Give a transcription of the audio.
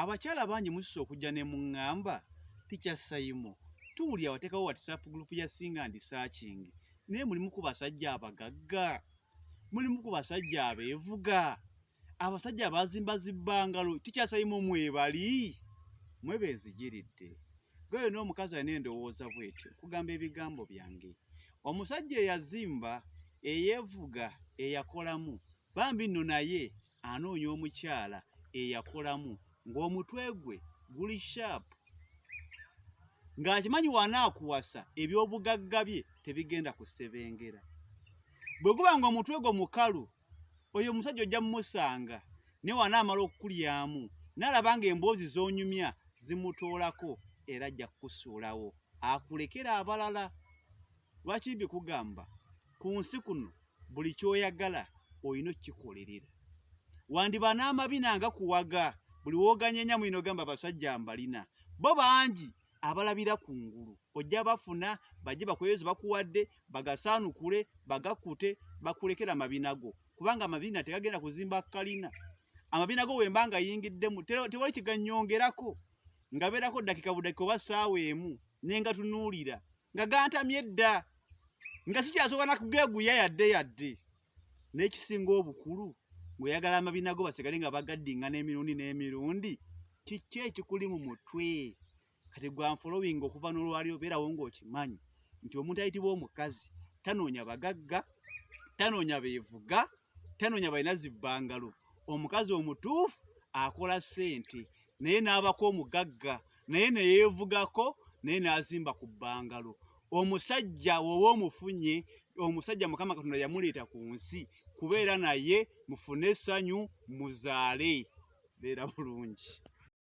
abakyala bangi mususse okujja ne muŋŋamba tikyasayimo tuwulira wateekawo WhatsApp group ya Singa and Searching naye mulimu ku basajja abagagga mulimu ku basajja abeevuga abasajja bazimbazibangalo tikyasayimo mwebali mwebeezigiridde gwe n'omukazi alina endowooza bw'etyo kugamba ebigambo byange omusajja eyazimba eyeevuga eyakolamu bambi nno naye anoonya omukyala eyakolamu ng'omutwe gwe guli sharp ng'akimanyi wanaakuwasa eby'obugagga bye tebigenda kusebengera bwe guba ng'omutwe gwo mukalu oyo omusajja ojja mmusanga ne wanaamala okukulyamu n'alaba ng'emboozi z'onyumya zimutoolako era ajja kukusuulawo akulekera abalala lwaki bikugamba ku nsi kuno buli ky'oyagala olina okukikolerera wandiba n'amabi nanga kuwaga buli w'oganyenya mulina ogamba abasajja mbalina bo bangi abalabira ku ngulu ojja bafuna bajje bakweyeze bakuwadde bagasaanukule bagakute bakulekera amabina go kubanga amabina tegagenda kuzimba kalina amabina go wemba nga yingiddemu tewali kigannyongerako nga beerako ddakika budakika oba ssaawa emu nenga tunuulira nga gantamye dda nga sikyasobola nakugeeguya yadde n'ekisinga obukulu ng'oyagala amabina go basigale nga bagaddingana n'emirundi kiki ekikuli mu mutwe kati gwa following okuva n'olwaliro beerawo ng'okimanyi nti omuntu ayitibwa omukazi tanoonya bagagga tanoonya beevuga tanoonya balina zibbangalo omukazi omutuufu akola ssente naye n'abako omugagga naye ne yeevugako naye n'azimba ku bbangalo omusajja woba omufunye omusajja Mukama Katonda yamuleeta ku nsi kubeera naye mufune essanyu muzaale beera bulungi.